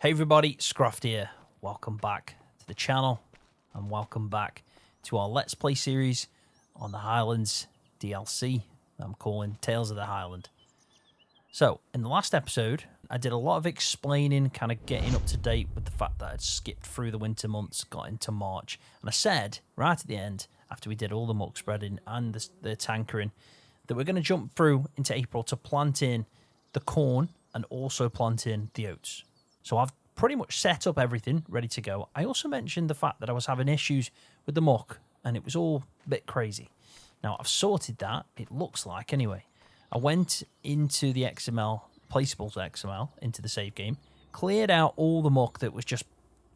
Hey everybody, Scroft here. Welcome back to the channel and welcome back to our Let's Play series on the Highlands DLC that I'm calling Tales of the Highland. So, in the last episode, I did a lot of explaining, kind of getting up to date with the fact that I'd skipped through the winter months, got into March, and I said, right at the end, after we did all the muck spreading and the tankering, that we're going to jump through into April to plant in the corn and also plant in the oats. So I've pretty much set up everything ready to go. I also mentioned the fact that I was having issues with the muck and it was all a bit crazy. Now I've sorted that, it looks like anyway. I went into the XML, Placeables XML, into the save game, cleared out all the muck that was just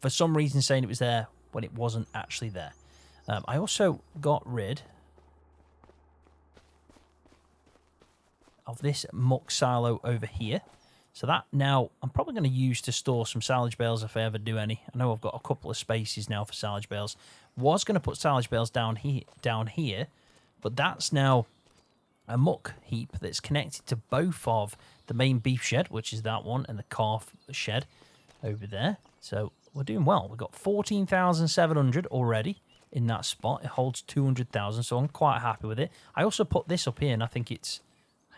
for some reason saying it was there when it wasn't actually there. I also got rid of this muck silo over here. So that now I'm probably going to use to store some silage bales if I ever do any. I know I've got a couple of spaces now for silage bales. Was going to put silage bales down here, but that's now a muck heap that's connected to both of the main beef shed, which is that one, and the calf shed over there. So we're doing well. We've got 14,700 already in that spot. It holds 200,000, so I'm quite happy with it. I also put this up here, and I think it's...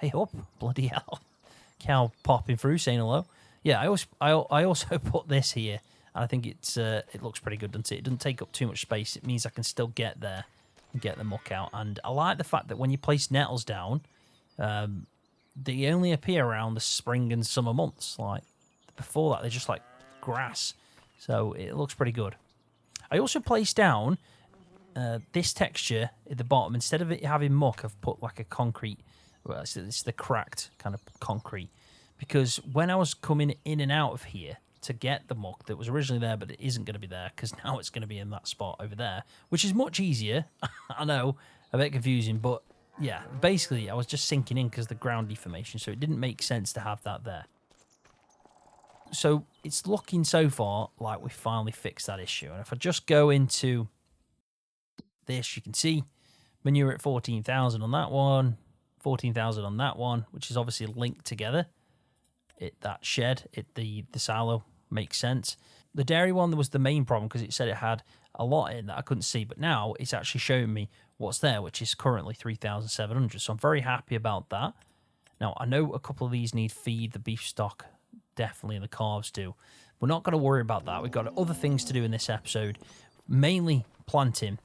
Hey up, bloody hell. Cow popping through saying hello. Yeah, I also put this here, and I think it looks pretty good, doesn't it? It doesn't take up too much space. It means I can still get there and get the muck out. And I like the fact that when you place nettles down, they only appear around the spring and summer months. Like before that, they're just like grass. So it looks pretty good. I also placed down this texture at the bottom. Instead of it having muck, I've put like a concrete. Well, it's the cracked kind of concrete, because when I was coming in and out of here to get the muck that was originally there, but it isn't going to be there because now it's going to be in that spot over there, which is much easier. I know, a bit confusing, but yeah, basically I was just sinking in because of the ground deformation, so it didn't make sense to have that there. So it's looking so far like we finally fixed that issue. And if I just go into this, you can see manure at 14,000 on that one. 14,000 on that one, which is obviously linked together. That shed, the silo makes sense. The dairy one, there was the main problem because it said it had a lot in that I couldn't see, but now it's actually showing me what's there, which is currently 3,700. So I'm very happy about that. Now I know a couple of these need feed, the beef stock definitely, and the calves do. We're not going to worry about that. We've got other things to do in this episode, mainly planting.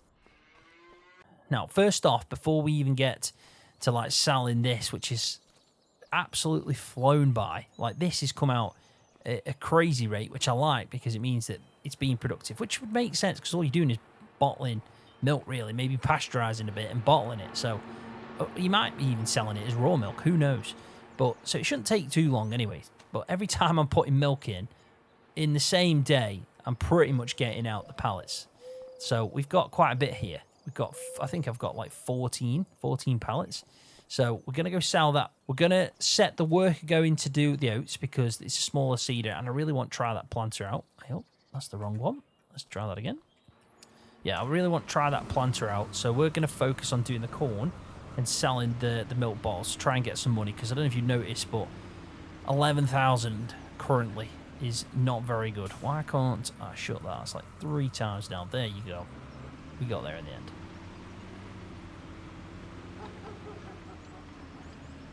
Now, first off, before we even get to like selling this, which is absolutely flown by, like this has come out at a crazy rate, which I like because it means that it's being productive, which would make sense because all you're doing is bottling milk, really, maybe pasteurizing a bit and bottling it. So you might be even selling it as raw milk, who knows? But so it shouldn't take too long anyway. But every time I'm putting milk in the same day, I'm pretty much getting out the pallets. So we've got quite a bit here. We've got, I think I've got like 14 pallets. So we're going to go sell that. We're going to set the worker going to do the oats because it's a smaller seeder and I really want to try that planter out. Oh, that's the wrong one. Let's try that again. Yeah, I really want to try that planter out. So we're going to focus on doing the corn and selling the milk bottles to try and get some money, because I don't know if you noticed, but 11,000 currently is not very good. Why can't I shut that? It's like 3 times down. There you go. We got there in the end.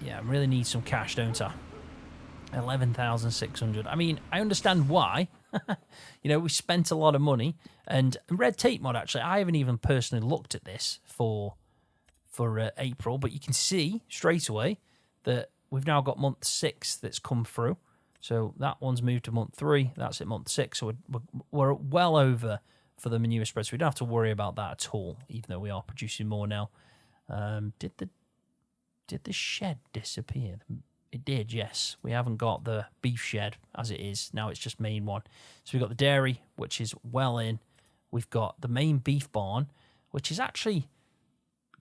Yeah, I really need some cash, don't I? 11,600. I mean, I understand why. You know, we spent a lot of money. And red tape mod, actually, I haven't even personally looked at this for April, but you can see straight away that we've now got month 6 that's come through. So that one's moved to month 3. That's at month 6. So we're well over for the manure spread, so we don't have to worry about that at all, even though we are producing more now. Did the shed disappear? It did, yes. We haven't got the beef shed as it is. Now it's just main one. So we've got the dairy, which is well in. We've got the main beef barn, which is actually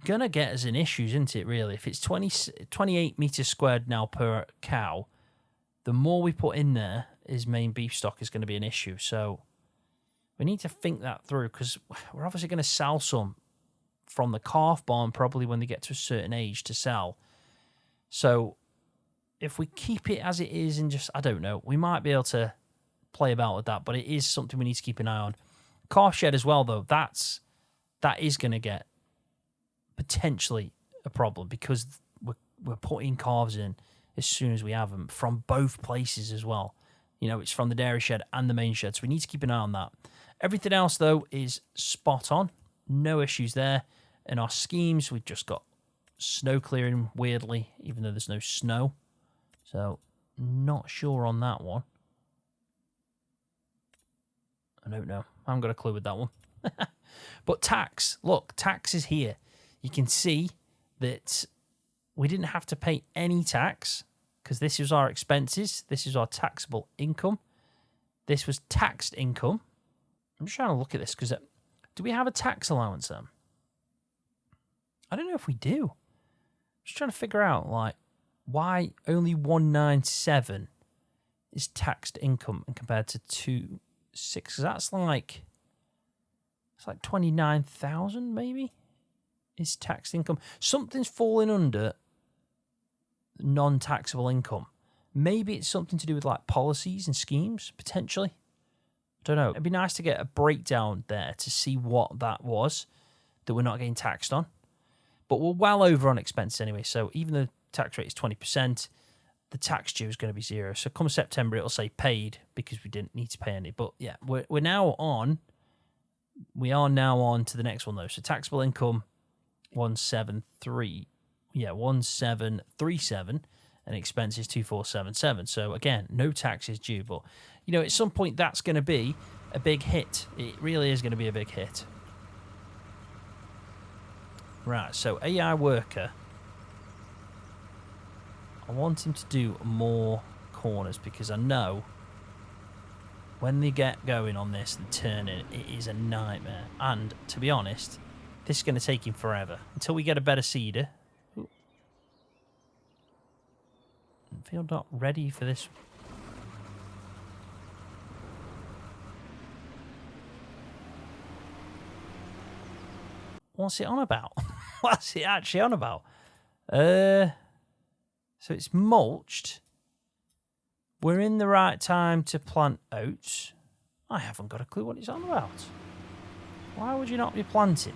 going to get us in issues, isn't it, really? If it's 28 meters squared now per cow, the more we put in there is main beef stock is going to be an issue. So we need to think that through, because we're obviously going to sell some from the calf barn probably when they get to a certain age to sell. So if we keep it as it is and just, I don't know, we might be able to play about with that, but it is something we need to keep an eye on. Car shed as well, though, that is going to get potentially a problem because we're putting calves in as soon as we have them from both places as well. You know, it's from the dairy shed and the main shed, so we need to keep an eye on that. Everything else, though, is spot on. No issues there. In our schemes, we've just got snow clearing, weirdly, even though there's no snow. So, not sure on that one. I don't know. I haven't got a clue with that one. But tax. Look, tax is here. You can see that we didn't have to pay any tax because this was our expenses. This is our taxable income. This was taxed income. I'm just trying to look at this because do we have a tax allowance then? I don't know if we do. I'm just trying to figure out like why only 197 is taxed income and compared to 26. Because that's like it's like 29,000 maybe is taxed income. Something's falling under non-taxable income. Maybe it's something to do with like policies and schemes potentially. I don't know. It'd be nice to get a breakdown there to see what that was that we're not getting taxed on. But we're well over on expenses anyway. So even though the tax rate is 20%, the tax due is going to be 0. So come September, it'll say paid because we didn't need to pay any. But yeah, we're now on. We are now on to the next one though. So taxable income 1737, and expenses 2477. So again, no taxes due. But you know, at some point that's going to be a big hit. It really is going to be a big hit. Right, so AI worker. I want him to do more corners because I know when they get going on this and turning, it is a nightmare. And to be honest, this is going to take him forever until we get a better seeder. Ooh. I feel not ready for this. What's it on about? What's it actually on about? So it's mulched. We're in the right time to plant oats. I haven't got a clue what it's on about. Why would you not be planting?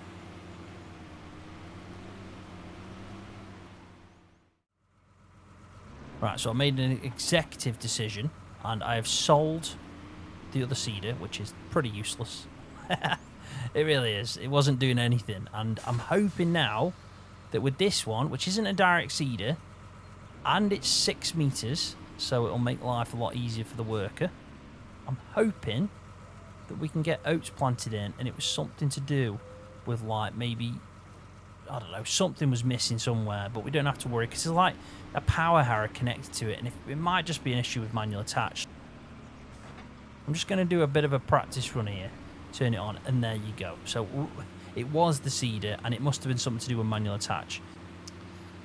Right, so I made an executive decision and I have sold the other seeder, which is pretty useless. It really is. It wasn't doing anything. And I'm hoping now that with this one, which isn't a direct seeder, and it's 6 meters, so it'll make life a lot easier for the worker, I'm hoping that we can get oats planted in, and it was something to do with, like, maybe, I don't know, something was missing somewhere, but we don't have to worry, because there's, like, a power harrow connected to it, and it might just be an issue with manual attach. I'm just going to do a bit of a practice run here. Turn it on, and there you go. So it was the seeder, and it must have been something to do with manual attach.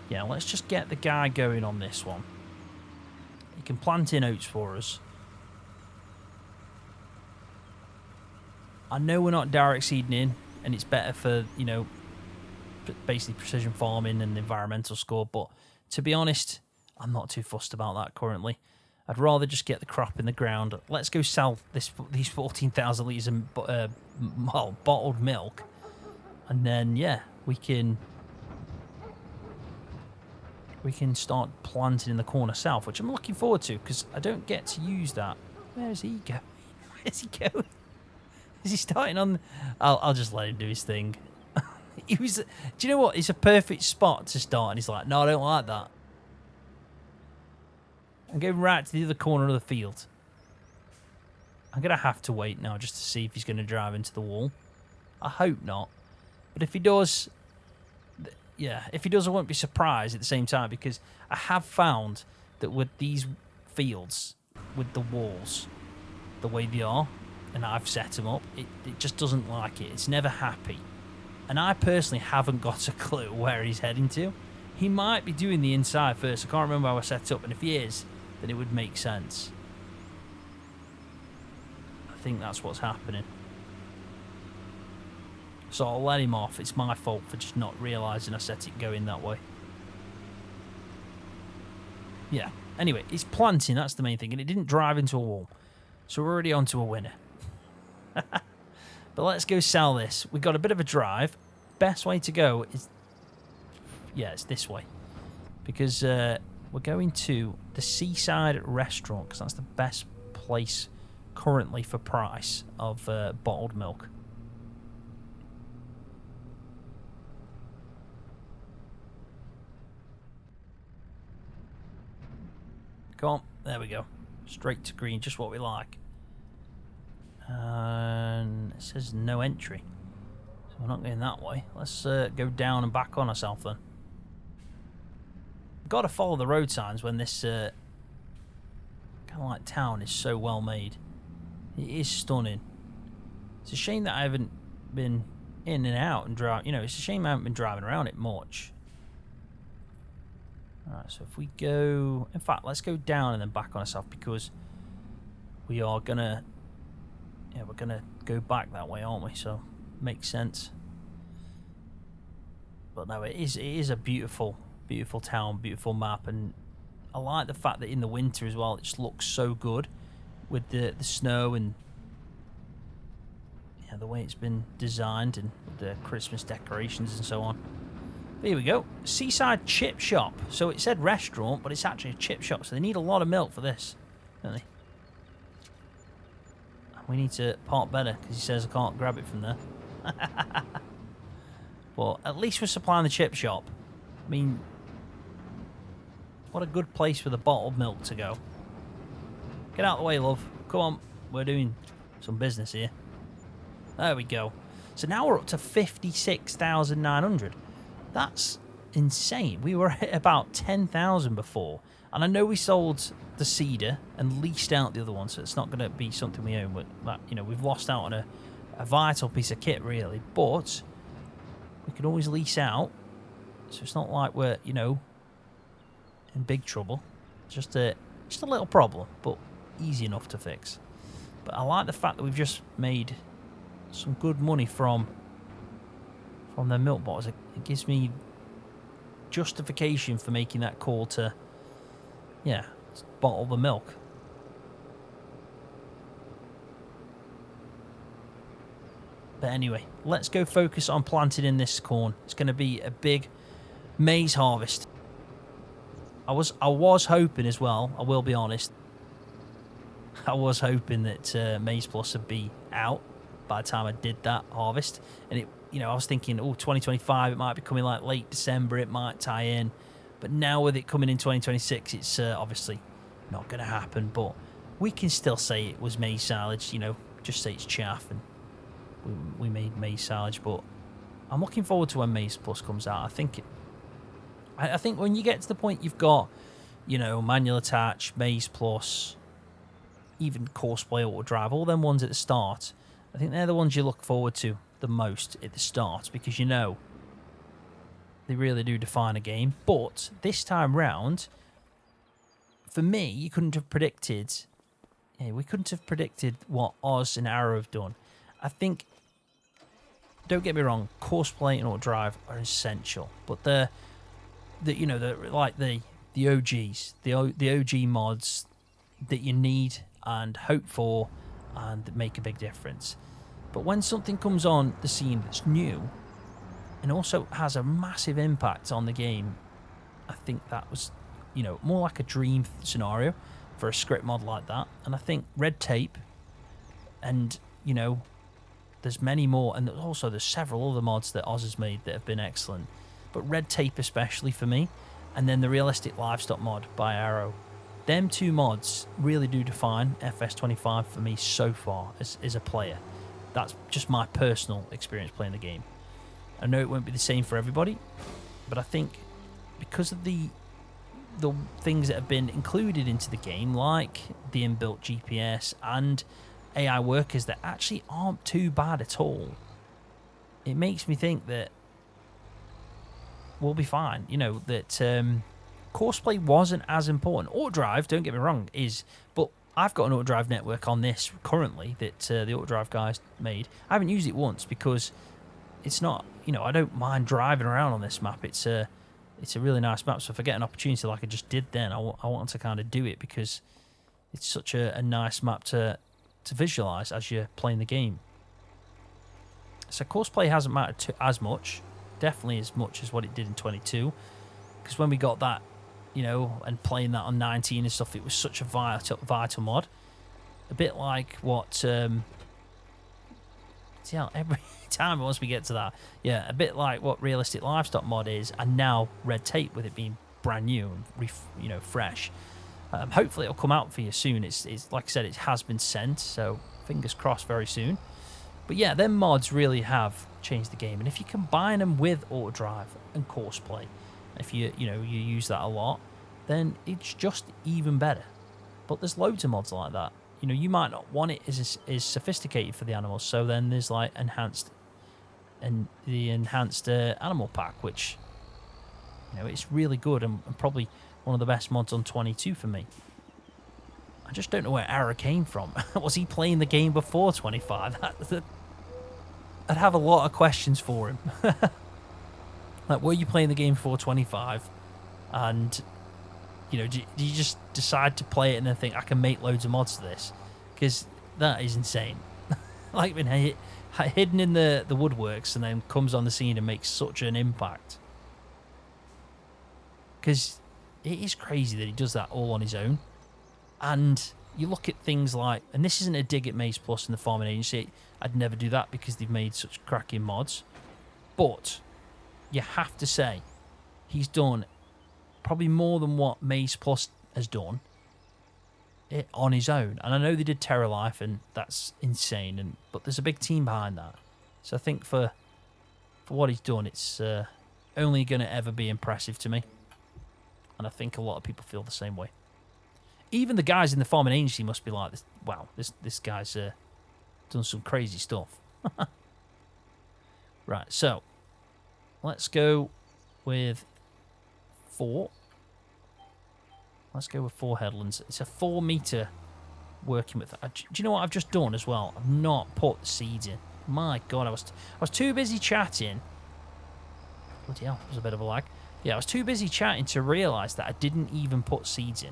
Yeah, let's just get the guy going on this one. He can plant in oats for us. I know we're not direct seeding in, and it's better for, you know, basically precision farming and the environmental score, but to be honest, I'm not too fussed about that currently. I'd rather just get the crop in the ground. Let's go sell these 14,000 litres of bottled milk. And then, yeah, we can start planting in the corner south, which I'm looking forward to because I don't get to use that. Where's he going? Where's he going? Is he starting on... I'll just let him do his thing. Do you know what? It's a perfect spot to start. And he's like, no, I don't like that. I'm going right to the other corner of the field. I'm going to have to wait now just to see if he's going to drive into the wall. I hope not. But if he does, yeah, if he does, I won't be surprised at the same time because I have found that with these fields, with the walls, the way they are, and I've set them up, it just doesn't like it. It's never happy. And I personally haven't got a clue where he's heading to. He might be doing the inside first. I can't remember how I set it up, and if he is, then it would make sense. I think that's what's happening. So I'll let him off. It's my fault for just not realising I set it going that way. Yeah. Anyway, it's planting. That's the main thing. And it didn't drive into a wall. So we're already on to a winner. But let's go sell this. We've got a bit of a drive. Best way to go is... yeah, it's this way. Because we're going to the Seaside Restaurant, because that's the best place currently for price of bottled milk. Come on, there we go. Straight to green, just what we like. And it says no entry. So we're not going that way. Let's go down and back on ourselves then. Got to follow the road signs when this kind of like town is so well made. It is stunning. It's a shame that I haven't been in and out and drive. You know, it's a shame I haven't been driving around it much. Alright, so if we go... in fact, let's go down and then back on ourselves, because we are going to... yeah, we're going to go back that way, aren't we? So, makes sense. But no, it is a beautiful, beautiful town, beautiful map. And I like the fact that in the winter as well, it just looks so good with the snow and yeah, the way it's been designed and the Christmas decorations and so on. Here we go. Seaside Chip Shop. So it said restaurant, but it's actually a chip shop. So they need a lot of milk for this, don't they? We need to park better, because he says I can't grab it from there. But at least we're supplying the chip shop. I mean, what a good place for the bottled milk to go. Get out of the way, love. Come on. We're doing some business here. There we go. So now we're up to 56,900. That's insane. We were at about 10,000 before. And I know we sold the Cedar and leased out the other one, so it's not going to be something we own. But that, you know, we've lost out on a vital piece of kit, really. But we can always lease out, so it's not like we're, you know, in big trouble. Just a little problem, but easy enough to fix. But I like the fact that we've just made some good money from their milk bottles. It gives me justification for making that call to, yeah, bottle the milk. But anyway, let's go focus on planting in this corn. It's going to be a big maize harvest. I was hoping as well, I will be honest, I was hoping that Maize Plus would be out by the time I did that harvest. And it, you know, I was thinking, oh, 2025, it might be coming like late December, it might tie in. But now with it coming in 2026, it's obviously not going to happen. But we can still say it was maize silage, you know, just say it's chaff and we made maize silage. But I'm looking forward to when Maize Plus comes out. I think when you get to the point you've got, you know, manual attach, Maize Plus, even Corsair Auto Drive, all them ones at the start, I think they're the ones you look forward to the most at the start, because you know they really do define a game. But this time round, for me, you couldn't have predicted. Yeah, we couldn't have predicted what Oz and Arrow have done. I think, don't get me wrong, Corsair and Auto Drive are essential, but they're you know, they're like the OGs, the OG mods that you need and hope for and make a big difference. But when something comes on the scene that's new and also has a massive impact on the game, I think that was, you know, more like a dream scenario for a script mod like that. And I think Red Tape, and, you know, there's many more, and also there's several other mods that Oz has made that have been excellent. But Red Tape especially for me, and then the Realistic Livestock mod by Arrow. Them two mods really do define FS25 for me so far as a player. That's just my personal experience playing the game. I know it won't be the same for everybody, but I think because of the things that have been included into the game, like the inbuilt GPS and AI workers that actually aren't too bad at all, it makes me think that we'll be fine. You know, that Courseplay wasn't as important. Auto Drive, don't get me wrong, is, but I've got an Auto Drive network on this currently that the Auto Drive guys made. I haven't used it once because it's not, you know, I don't mind driving around on this map. It's a really nice map, so if I get an opportunity like I just did then, I want to kind of do it because it's such a nice map to to visualize as you're playing the game. So courseplay hasn't mattered as much, definitely as much as what it did in 22, because when we got that, you know, and playing that on 19 and stuff, it was such a vital mod. A bit like what, yeah, every time once we get to that, yeah, a bit like what Realistic Livestock mod is, and now Red Tape with it being brand new and you know, fresh. Hopefully it'll come out for you soon. It's like I said, it has been sent, so fingers crossed very soon. But yeah, them mods really have changed the game, and if you combine them with auto drive and courseplay, if you use that a lot, then it's just even better. But there's loads of mods like that. You know, you might not want it as sophisticated for the animals, so then there's like enhanced animal pack, which, you know, it's really good and probably one of the best mods on 22 for me. I just don't know where Ara came from. Was he playing the game before 25? I'd have a lot of questions for him. Like, were you playing the game before 25? And, you know, do you just decide to play it and then think, I can make loads of mods to this? Because that is insane. Like, been hidden in the woodworks and then comes on the scene and makes such an impact. Because it is crazy that he does that all on his own. And you look at things like, and this isn't a dig at Maze Plus and the Farming Agency, I'd never do that because they've made such cracking mods. But you have to say, he's done probably more than what Maze Plus has done it on his own. And I know they did Terra Life, and that's insane, but there's a big team behind that. So I think for what he's done, it's only going to ever be impressive to me. And I think a lot of people feel the same way. Even the guys in the Farming Agency must be like, wow, this guy's done some crazy stuff. Right, so let's go with 4. Let's go with 4 headlands. It's a 4 meter working with. Do you know what I've just done as well? I've not put the seeds in. My God, I was too busy chatting. Bloody hell, there's a bit of a lag. Yeah, I was too busy chatting to realise that I didn't even put seeds in.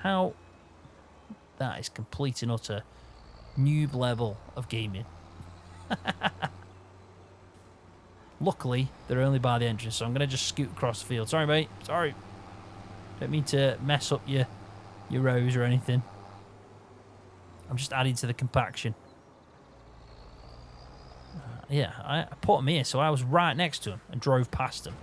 How? That is complete and utter noob level of gaming. Luckily, they're only by the entrance, so I'm going to just scoot across the field. Sorry, mate. Sorry. Don't mean to mess up your rows or anything. I'm just adding to the compaction. Yeah, I put them here, so I was right next to him and drove past him.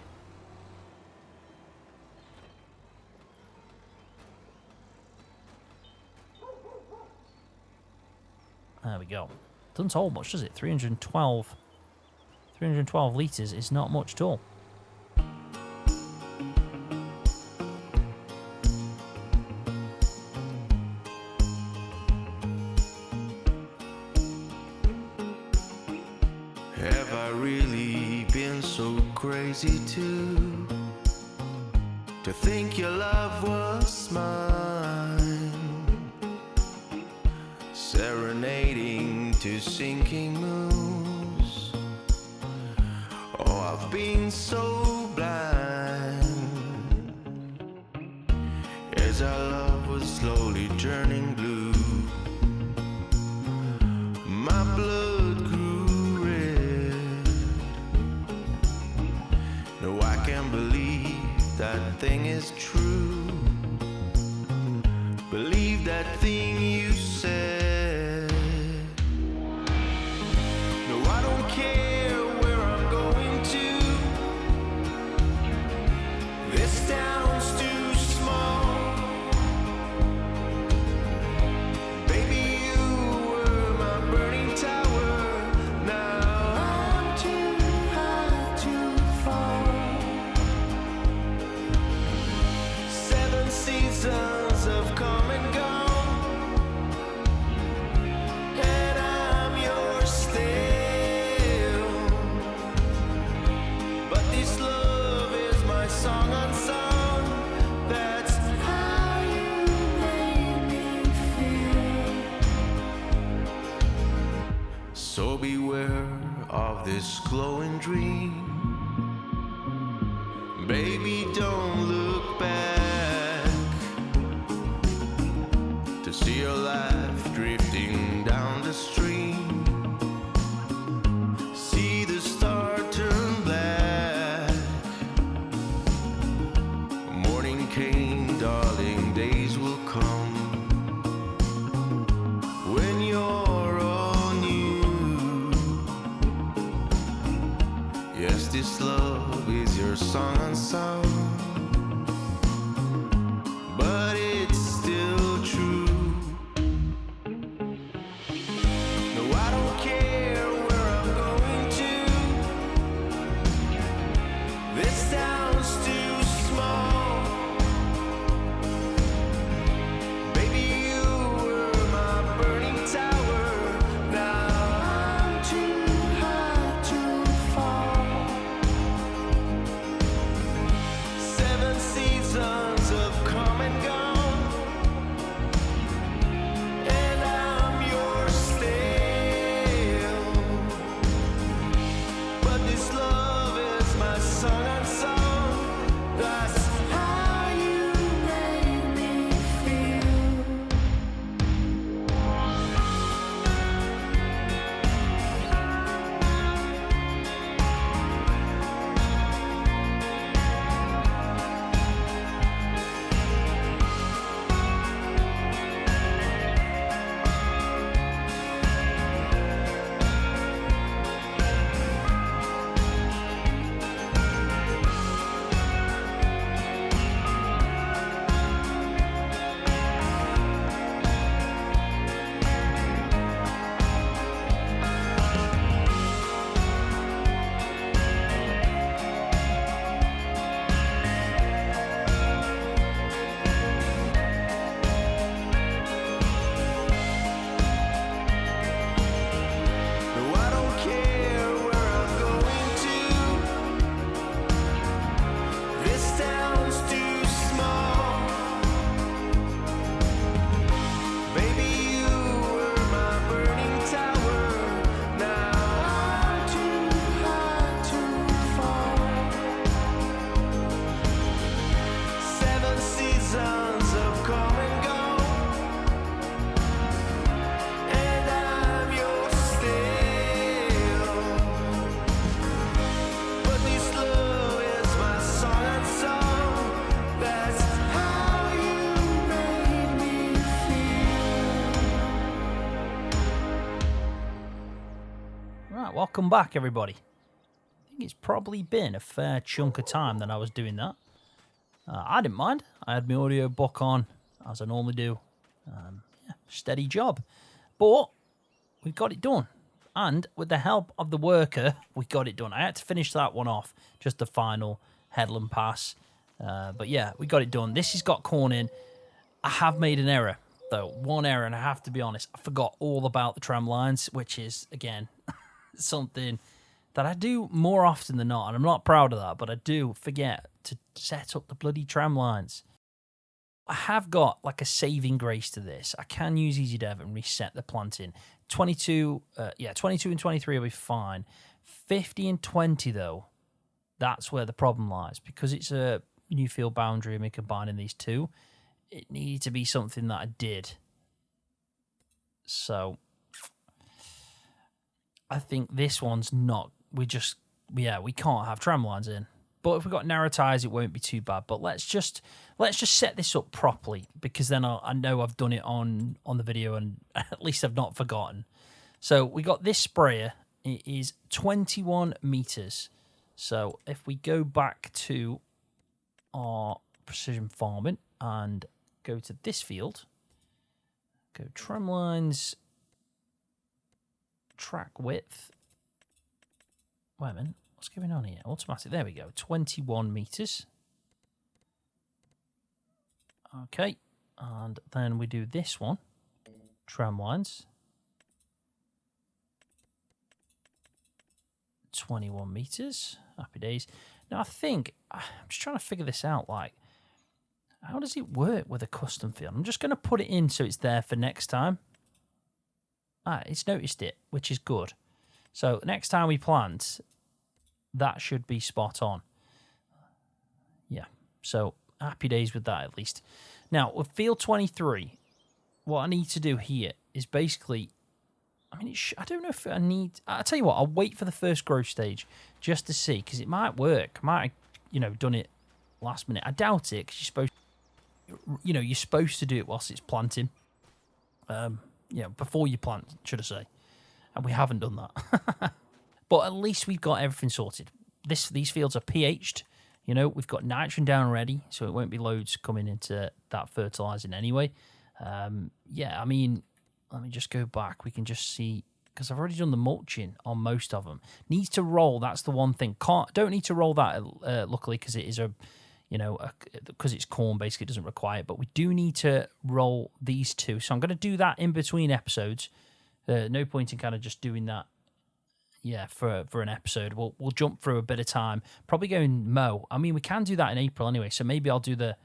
There we go. Doesn't hold much, does it? 312 litres is not much at all. Have I really been so crazy to think your love was mine? Serenading to sinking moons. Oh, I've been so blind as our love was slowly turning blue. My blood grew red. No, I can't believe that thing is true. Believe that thing you said. So beware of this glowing dream. Baby, don't look back to see your life drifting down. Yes, this love is your song unsung, but it's still true. No, I don't care where I'm going to. This town's too small. Baby, you were my burning tower. Now I'm too high to fall. 7 seasons have come and gone, and I'm yours still. But this love is my song unsung. That's how you made me feel. No, I don't care where I'm going to. This town's too small. Baby, you were my burning tower. Now I'm too high to fall. 7 seasons have come and gone, and I'm yours still. But this love is my song unsung. That's how you made me feel. Right, welcome back, everybody. I think it's probably been a fair chunk of time that I was doing that. I didn't mind. I had my audio book on, as I normally do. Yeah, steady job. But we got it done. And with the help of the worker, we got it done. I had to finish that one off, just the final headland pass. But yeah, we got it done. This has got corn in. I have made an error, though. One error, and I have to be honest. I forgot all about the tram lines, which is, again, something that I do more often than not. And I'm not proud of that, but I do forget to set up the bloody tram lines. I have got like a saving grace to this. I can use EasyDev and reset the planting. 22 and 23 will be fine. 50 and 20 though, that's where the problem lies, because it's a new field boundary and we're combining these two. It needed to be something that I did. So I think this one's not. We can't have tram lines in. But if we've got narrow tires, it won't be too bad. But let's just set this up properly, because then I know I've done it on the video and at least I've not forgotten. So we got this sprayer. It is 21 meters. So if we go back to our precision farming and go to this field, go tram lines, track width. Wait a minute. What's going on here? Automatic. There we go. 21 meters. Okay. And then we do this one. Tram lines. 21 meters. Happy days. Now, I think, I'm just trying to figure this out. Like, how does it work with a custom field? I'm just going to put it in so it's there for next time. It's noticed it, which is good. So, next time we plant, that should be spot on. Yeah. So, happy days with that at least. Now, with field 23, what I need to do here is basically, I mean, I don't know if I need, I'll tell you what, I'll wait for the first growth stage just to see, because it might work. I might have, done it last minute. I doubt it, because you're supposed to do it whilst it's planting. Before you plant, should I say. And we haven't done that. But at least we've got everything sorted. these fields are pH'd. You know, we've got nitrogen down already, so it won't be loads coming into that fertilizing anyway. Yeah, I mean, let me just go back. We can just see, because I've already done the mulching on most of them. Needs to roll, that's the one thing. Don't need to roll that, luckily, because it is because it's corn, basically, it doesn't require it. But we do need to roll these two. So I'm going to do that in between episodes. No point in kind of just doing that, yeah, for an episode. We'll jump through a bit of time. Probably going mow. I mean, we can do that in April anyway. So maybe I'll do that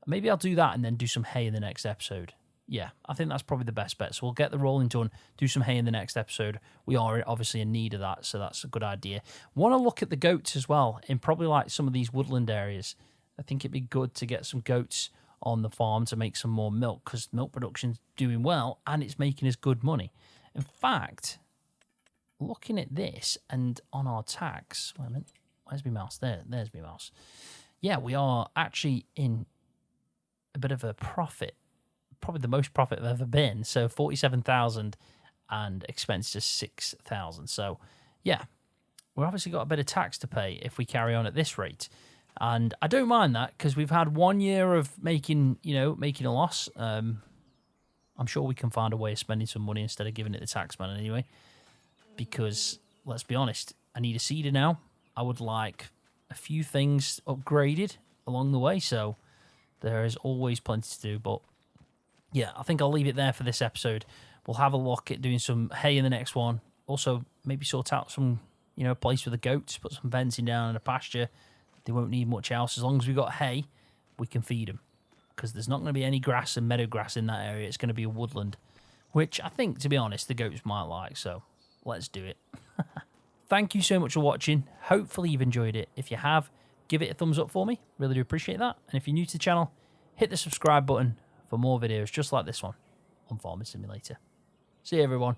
and then do some hay in the next episode. Yeah, I think that's probably the best bet. So we'll get the rolling done, do some hay in the next episode. We are obviously in need of that, so that's a good idea. Want to look at the goats as well in probably like some of these woodland areas. I think it'd be good to get some goats on the farm to make some more milk, because milk production's doing well and it's making us good money. In fact, looking at this and on our tax, wait a minute, where's my mouse? There's my mouse. Yeah, we are actually in a bit of a profit. Probably the most profit I've ever been. So 47,000 and expenses 6,000. So yeah, we've obviously got a bit of tax to pay if we carry on at this rate. And I don't mind that, because we've had 1 year of making a loss. I'm sure we can find a way of spending some money instead of giving it the taxman anyway. Because let's be honest, I need a seeder now. I would like a few things upgraded along the way. So there is always plenty to do, but yeah, I think I'll leave it there for this episode. We'll have a look at doing some hay in the next one. Also, maybe sort out some, place for the goats, put some fencing down in a pasture. They won't need much else. As long as we've got hay, we can feed them. Because there's not going to be any grass and meadow grass in that area. It's going to be a woodland, which I think, to be honest, the goats might like. So let's do it. Thank you so much for watching. Hopefully you've enjoyed it. If you have, give it a thumbs up for me. Really do appreciate that. And if you're new to the channel, hit the subscribe button for more videos just like this one on Farming Simulator. See you, everyone.